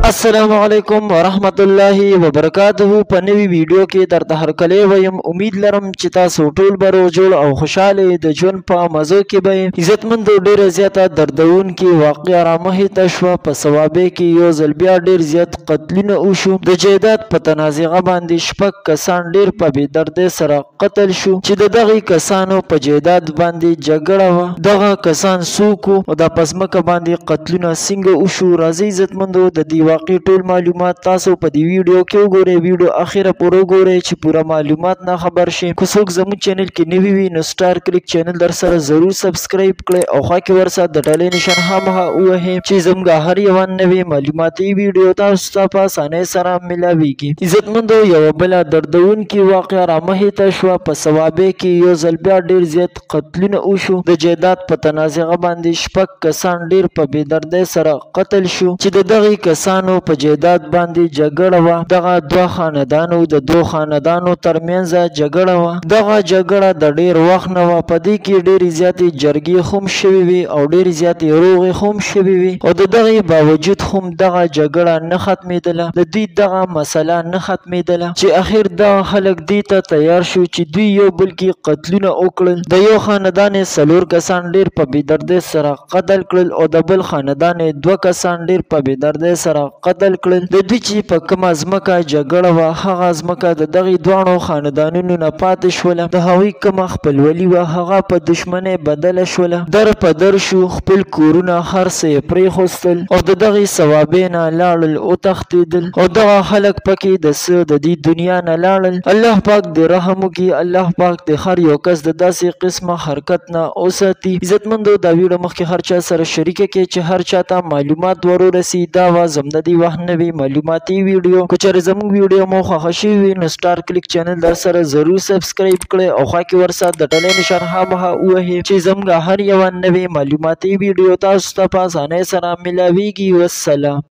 السلام علیکم ورحمت الله وبرکاته. په نوی ویډیو کې درته هرکلی ویم. امید لرم چې تاسو ټول به روغ جوړ او خوشاله د ژوند په مزو کې به عزتمند ډیره زیاته دردونکې واقعه رامخې ته شوه. په ثوابه کې یو ځل بیا ډیر زیات قتلونه وشو. د جیداد په تنازعه باندې شپږ کسان ډیر په بې دردۍ سره قتل شو چې د دغې کسانو په جیداد باندې جګړه وه. دغه کسان څوک وو او دا په ځمکه باندې قتلونه څنګه وشو؟ راځئ عزتمندو د دې واقعې ټول معلومات تاسو په دې ویډیو کې وګورئ. ویډیو اخره پورې وګورئ چې پوره معلومات نه خبر شي. که څوک زموږ چینل کې نوي وي نو سټار کلیک چینل در سره ضرور سبسکرایب کړئ او خوا کې ورسره د ډالۍ نشان خامخا ووهئ چې زموږ هر یوه نوې معلوماتي ویډیو تاسو ته په اسانۍ سره ملاویږي. عزتمندو یوه بله دردونکې واقعه رامخې ته شوه. په ثوابه کې یو ځل بیا ډیر زیات قتلونه وشو. د جیداد په تنازعه باندې شپږ کسان ډیر په بې دردۍ سره قتل شو چې د دغې کسانو په جیداد باندې جګړه وه. دغه دوه خاندانو د دوه خاندانو ترمنځ جګړه وه. دغه جګړه د ډیر وخت نه وه. په دې کې ډیرې زیاتې جرګې هم شوې وي او ډیرې زیاتې روغې هم شوې وي او د دغې باوجود هم دغه جګړه نه ختمېدله. د دوی دغه مسله نه ختمېدله چې اخر دغه خلک دې ته تیار شو چې دوی یو بل کې قتلونه وکړل. د یو خاندان څلور کسان ډیر په بې دردۍ سره قتل کړل او د بل خاندان دوه کسان ډیر په بې دردۍ سره قتل کړل. د دوی چې په کومه ځمکه جګړه وه هغه ځمکه د دغې دواړو خاندانونو نه پاتې شوله. د هغوی کومه خپلولي وه هغه په دښمنۍ بدله شوله. در په در شو. خپل کورونه هر څه یې پرېښودل او د دغې ثوابې نه لاړل وتښتېدل او دغه خلک پکې د څه د دې دنیا نه لاړل. الله پاک دې رحم وکړي. الله پاک دې هر یو کس د داسې قسمه حرکت نه وساتي. عزتمندو دا ویډیو مخکې هر چا سره شریکه کړئ چې هر چا ته معلومات ورورسي. دا وه زموږ د دې وخت نوې معلوماتي ویډیو. که چېرې زموږ ویډیو مو خوښه شوې وي نو سټار کلیک چینل در سره ضرور سبسکرایب کړئ او خوا کې ورسره د ډالۍ نشان خامخا ووهئ چې زموږ هر یوه نوې معلوماتي ویډیو تاسو ته په اسانۍ سره ملاویږي. والسلام.